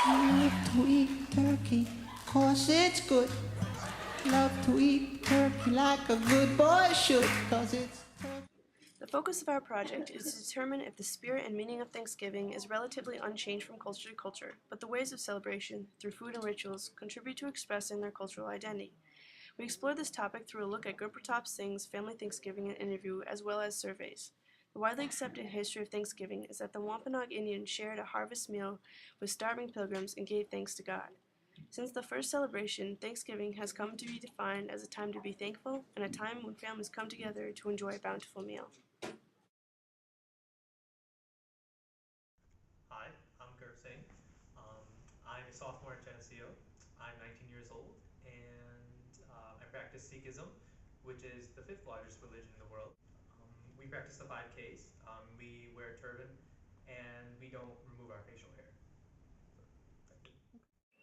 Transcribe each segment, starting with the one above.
Love to eat turkey, cause it's good. Love to eat turkey like a good boy should, cause it's turkey. The focus of our project is to determine if the spirit and meaning of Thanksgiving is relatively unchanged from culture to culture, but the ways of celebration, through food and rituals, contribute to expressing their cultural identity. We explore this topic through a look at Gurpratap Singh's Family Thanksgiving and interview, as well as surveys. The widely accepted history of Thanksgiving is that the Wampanoag Indians shared a harvest meal with starving pilgrims and gave thanks to God. Since the first celebration, Thanksgiving has come to be defined as a time to be thankful and a time when families come together to enjoy a bountiful meal. Hi, I'm Gurp Singh. I'm a sophomore at Geneseo. I'm 19 years old, and I practice Sikhism, which is the fifth largest religion in the world. We practice the 5Ks, we wear a turban, and we don't remove our facial hair.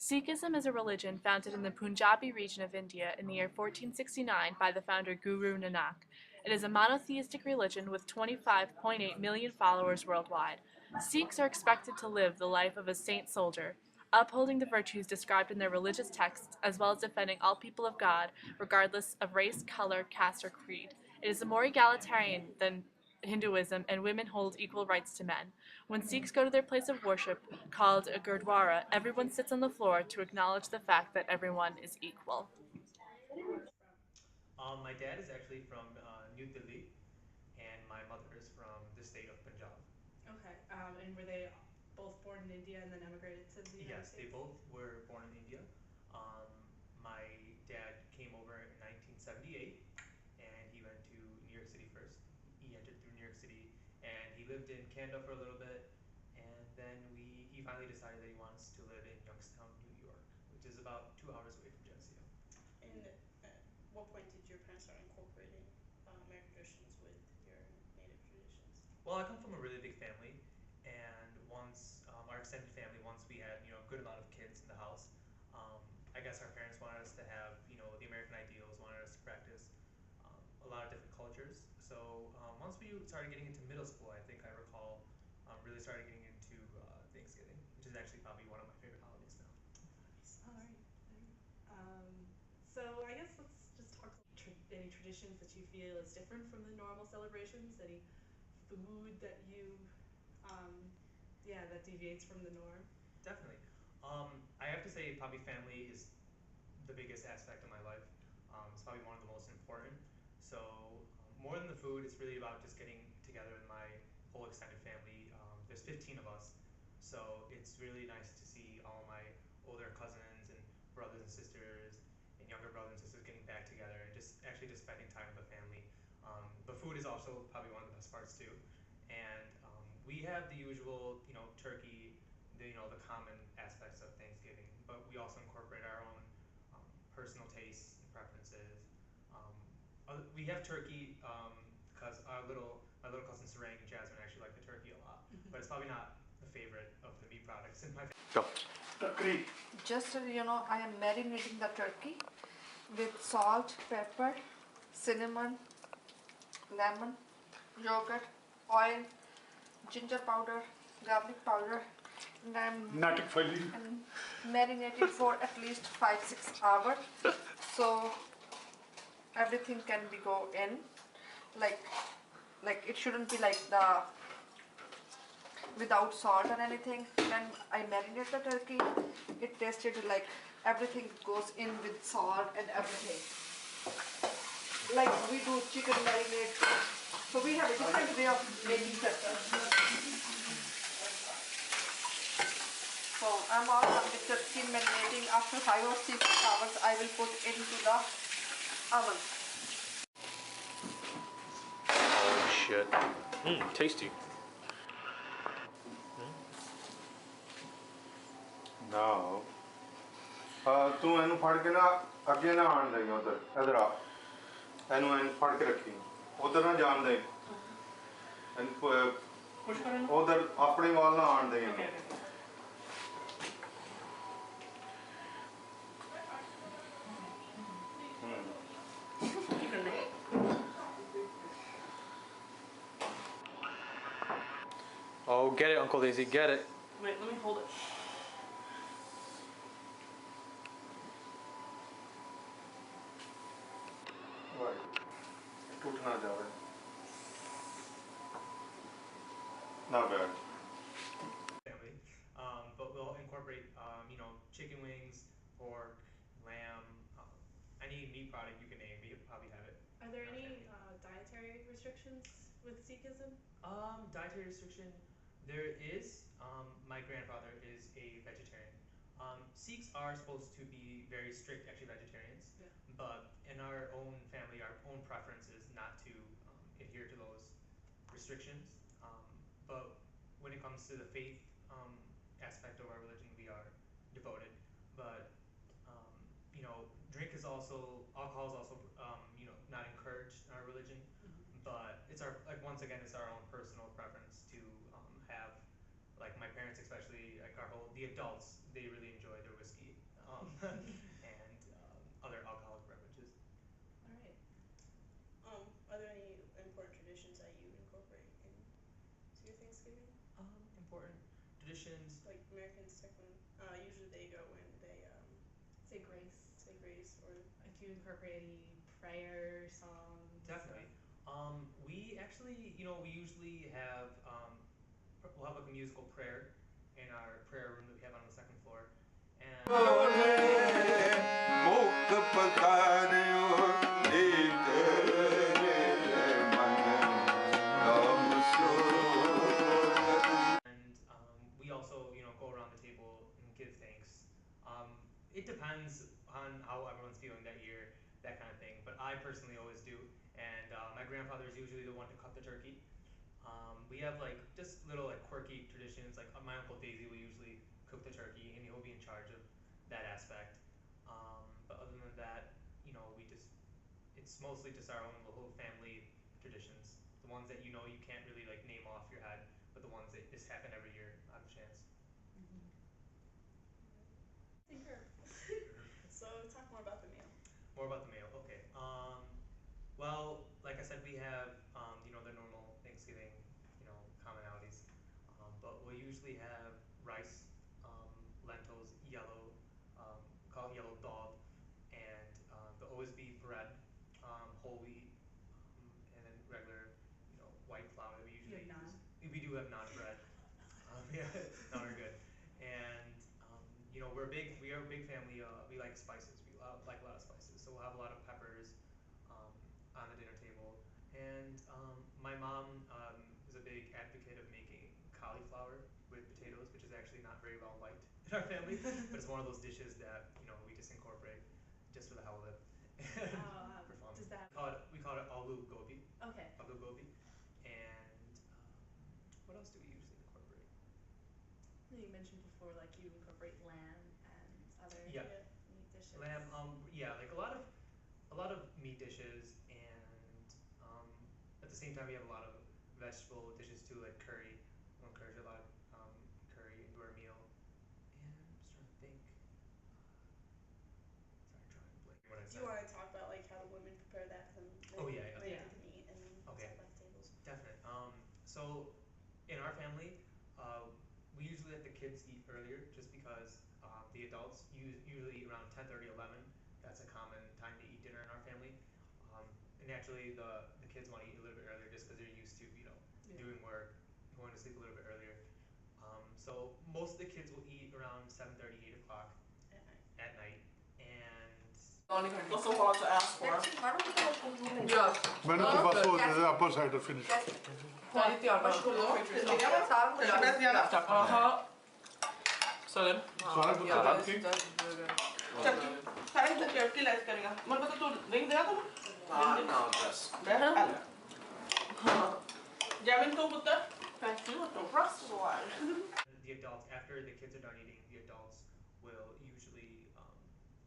Sikhism is a religion founded in the Punjabi region of India in the year 1469 by the founder Guru Nanak. It is a monotheistic religion with 25.8 million followers worldwide. Sikhs are expected to live the life of a saint soldier, upholding the virtues described in their religious texts, as well as defending all people of God, regardless of race, color, caste, or creed. It is more egalitarian than Hinduism, and women hold equal rights to men. When Sikhs go to their place of worship, called a gurdwara, everyone sits on the floor to acknowledge the fact that everyone is equal. My dad is actually from New Delhi, and my mother is from the state of Punjab. Okay, and were they both born in India and then emigrated to the United Yes, they States? both were born in India. Um, my dad came over in 1978, and he went to New York City first. He entered through New York City, and he lived in Canada for a little bit, and then he finally decided that he wants to live in Youngstown, New York, which is about 2 hours away from Geneseo. And at what point did your parents start incorporating American traditions with your native traditions? Well, I come from a really big family, and once our extended family, once we had a good amount of kids in the house, I guess our parents wanted us to have the American ideals, wanted us to practice a lot of different cultures. So once we started getting into middle school, I think I recall really started getting into Thanksgiving, which is actually probably one of my favorite holidays now. All right. So I guess let's just talk any traditions that you feel is different from the normal celebrations, any food that that deviates from the norm. Definitely. I have to say, probably family is the biggest aspect of my life. It's probably one of the most important. So more than the food, it's really about just getting together with my whole extended family. There's 15 of us, so it's really nice to see all my older cousins and brothers and sisters and younger brothers and sisters getting back together and just spending time with the family. The food is also probably one of the best parts too, and we have the usual turkey, the common aspects of Thanksgiving, but we also incorporate our own personal tastes and preferences. We have turkey because my little cousin Sarang and Jasmine actually like the turkey a lot, but it's probably not the favorite of the meat products in my family. Go. Just I am marinating the turkey with salt, pepper, cinnamon, lemon, yogurt, oil, ginger powder, garlic powder, and I'm marinating for at least 5-6 hours, so everything can be go in, like it shouldn't be like the without salt or anything. When I marinate the turkey, it tasted like everything goes in with salt and everything. Like we do chicken marinade, so we have a different way of making turkey. So I'm all done with turkey marinating. After 5 or 6 hours, I will put into the oven. Holy shit. Tasty. No. ਤੂੰ ਇਹਨੂੰ ਫੜ ਕੇ ਨਾ ਅੱਗੇ ਨਾ ਆਣ ਦੇਈ ਉਧਰ ਇਧਰ ਆ ਇਹਨੂੰ ਐਨ ਫੜ ਕੇ ਰੱਖੀ ਉਧਰ ਨਾ ਜਾਣ ਦੇ ਉਧਰ ਆਪਣੇ ਵੱਲ ਨਾ ਆਣ ਦੇਈ Oh, get it, Uncle Daisy, get it. Wait, let me hold it. ना जावे not bad. Family, but we'll incorporate, you know, chicken wings, pork, lamb, any meat product you can name. We probably have it. Are there in our any family. dietary restrictions with Sikhism? Dietary restriction, there is. My grandfather is a vegetarian. Sikhs are supposed to be very strict, actually, vegetarians. Yeah. But in our own family, our own preference is not to adhere to those restrictions. But when it comes to the faith aspect of our religion, we are devoted. But you know, alcohol is also you know, not encouraged in our religion. But it's our, like, once again, it's our own personal preference to have, like, my parents especially, like the adults, they really enjoy their whiskey and other alcoholic beverages. All right. Are there any important traditions that you incorporate into your Thanksgiving? Important traditions. Like Americans, usually they go when they Say grace. say grace or. If you incorporate any prayer songs. Definitely. We actually, you know, we usually have, we'll have like a musical prayer in our prayer room that we have on the second floor. And we also, you know, go around the table and give thanks. It depends on how everyone's feeling that year, that kind of thing. But I personally always do. And my grandfather is usually the one to cut the turkey. We have like just little like quirky traditions. Like my Uncle Daisy will usually cook the turkey, and he'll be in charge of that aspect. But other than that, you know, it's mostly just our own little family traditions. The ones that, you know, you can't really like name off your head, but the ones that just happen every year on the chance. So talk more about the meal. More about the meal, okay. Well, like I said, we have you know, the normal Thanksgiving, you know, commonalities. But we'll usually have rice, lentils, yellow, call it yellow dal, and there'll always be bread, whole wheat, and then regular, you know, white flour that we You usually have naan? use. We do have naan bread. Yeah, naan are good. And you know, we are a big family. We like spices. We like a lot of spices. So we'll have a lot of peppers on the dinner table. And my mom is a big advocate of making cauliflower with potatoes, which is actually not very well liked in our family. But it's one of those dishes that, you know, we just incorporate just for the hell of it. For fun. Does that? We call it aloo gobi. Okay. Aloo gobi. And what else do we usually incorporate? You mentioned before, like you incorporate lamb and other Yeah. meat dishes. Lamb, yeah, like a lot of meat dishes, and at the same time we have a lot of vegetable dishes too, like curry. We'll encourage a lot of curry into our meal. And I'm just trying to think. Sorry, I'm drawing a blank. What I Do said. you want to talk about like how the women prepare that for them? Oh, yeah, yeah. When Yeah. they can eat and Okay. set up the tables. Definite. So in our family, we usually let the kids eat earlier, just because the adults usually around 10:30, 11. That's a common time to eat dinner in our family. And naturally, the kids want to eat a little bit earlier, just because they're used to, you know, doing work, going to sleep a little bit earlier. So most of the kids will eat around 7:30, 8 o'clock At night. at night, and That's a lot to ask for. Yeah. When the bus was the upper side of finish. Hadi diğer Aha. Söyle. Sonra bu kadar ki. Sen inte gör killar ska ringa. Men vad tror du? Ringde jag då? No, just. Jamin tog ut det. Thank you. The rest is alive. the adults, after the kids are done eating, the adults will usually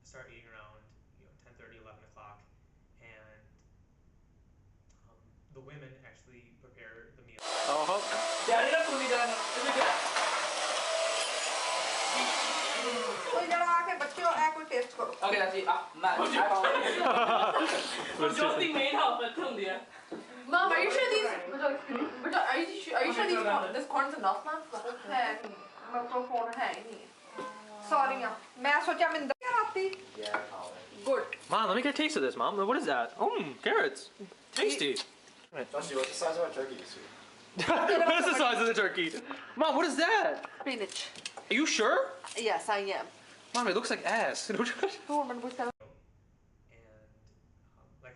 start eating around, you know, 10:30, 11 o'clock, and the women actually prepare the meal. Jag är på middagen. Är det det? कोई जरा आके बच्चों ऐ कोई test करो Okej, jag säger nej. Josti made help but till det. Mom, are you sure these are you sure this corn's enough, man? है microphone है ही नहीं Sorry, यार मैं सोचा मैं अंदर आती Yeah, probably. Good Mom, let me get a taste of this, Mom. What is that? Carrots. Tasty. Dusty, what's the size of our turkey this week? What is the size of the turkey? Mom, what is that? Spinach. Are you sure? Yes, I am. Mom, it looks like ass. And like I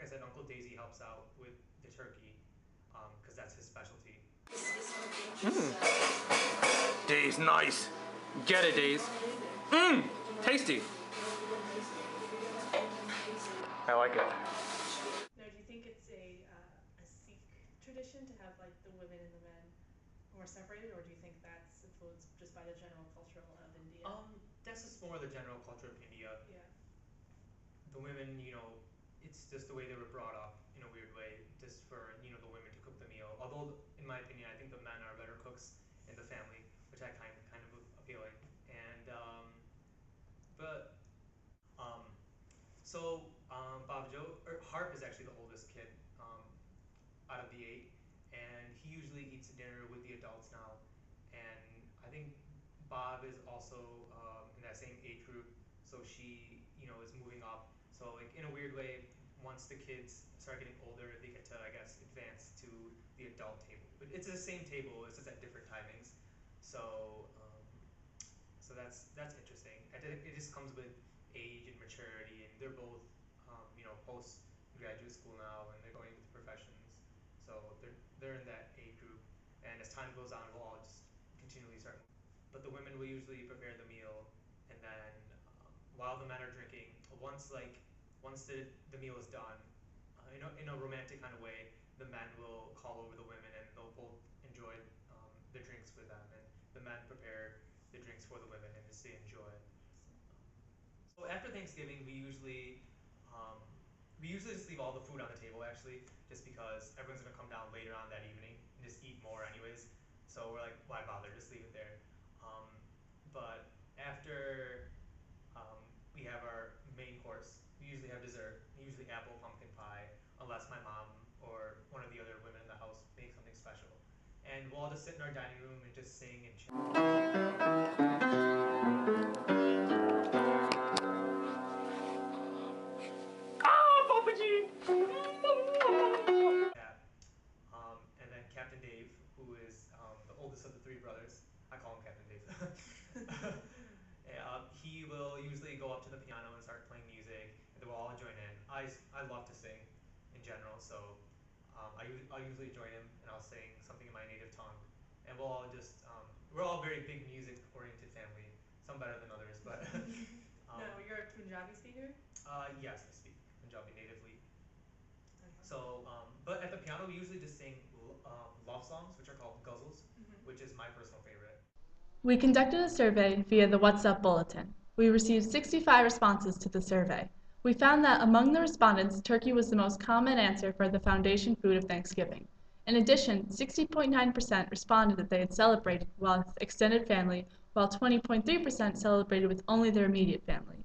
said, Uncle Daisy helps out with the turkey because that's his specialty. Days, nice. Get it, Days. Mmm, tasty. I like it. Now, do you think it's a Sikh tradition to have like the women and the men more separated, or do you think that's influenced just by the general culture of India? That's just more the general culture of India. Yeah. The women, it's just the way they were brought up in a weird way, just for, the women to cook the meal. Although, in my opinion, I think the men are better cooks in the family, which I kind of appealing. And, Harp is actually the oldest kid out of the 8, and he usually eats dinner with the adults now. And I think Bob is also in that same age group, so she, is moving up. So like in a weird way, once the kids start getting older, they get to, I guess, advance to the adult table. But it's the same table, it's just at different timings. So that's interesting. It just comes with age and maturity, and they're both post graduate school now, and they're going into professions. So they're in that age group, and as time goes on, we'll all just continually start. But the women will usually prepare the meal, and then while the men are drinking, once the meal is done, in a romantic kind of way, the men will call over the women, and they'll both enjoy the drinks with them, and the men prepare the drinks for the women, and just they enjoy. So after Thanksgiving, we usually just leave all the food on the table, actually, just because everyone's gonna come down later on that evening and just eat more anyways. So we're like, why bother? Just leave it there. But after we have our main course, we usually have dessert. Usually apple pumpkin pie, unless my mom or one of the other women in the house make something special. And we'll all just sit in our dining room and just sing and chill. And then Captain Dave, who is the oldest of the 3 brothers, I call him Captain Dave. He will usually go up to the piano and start playing music, and then we'll all join in. I love to sing in general, so I'll usually join him, and I'll sing something in my native tongue. And we'll all just, we're all very big music-oriented family, some better than others, but... No, you're a Punjabi speaker? Yes, I speak Punjabi natively. So, but at the piano, we usually just sing love songs, which are called ghazals, which is my personal favorite. We conducted a survey via the WhatsApp bulletin. We received 65 responses to the survey. We found that among the respondents, turkey was the most common answer for the foundation food of Thanksgiving. In addition, 60.9% responded that they had celebrated with extended family, while 20.3% celebrated with only their immediate family.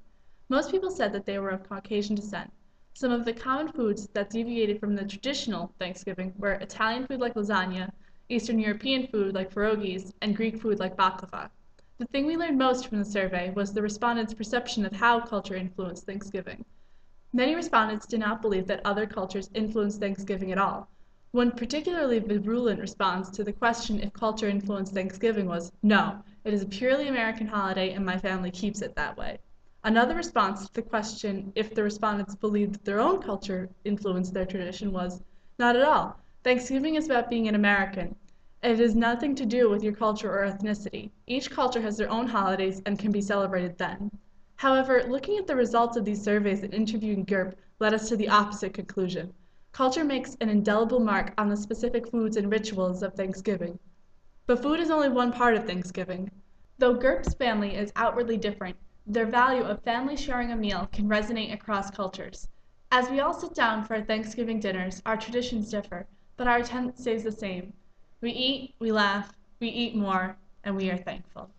Most people said that they were of Caucasian descent. Some of the common foods that deviated from the traditional Thanksgiving were Italian food like lasagna, Eastern European food like pierogies, and Greek food like baklava. The thing we learned most from the survey was the respondents' perception of how culture influenced Thanksgiving. Many respondents did not believe that other cultures influenced Thanksgiving at all. One particularly virulent response to the question if culture influenced Thanksgiving was, "No, it is a purely American holiday and my family keeps it that way." Another response to the question if the respondents believed that their own culture influenced their tradition was, "Not at all. Thanksgiving is about being an American. It has nothing to do with your culture or ethnicity. Each culture has their own holidays and can be celebrated then." However, looking at the results of these surveys and interviewing GURP led us to the opposite conclusion. Culture makes an indelible mark on the specific foods and rituals of Thanksgiving. But food is only one part of Thanksgiving. Though GURP's family is outwardly different, their value of family sharing a meal can resonate across cultures. As we all sit down for our Thanksgiving dinners, our traditions differ, but our intent stays the same. We eat, we laugh, we eat more, and we are thankful.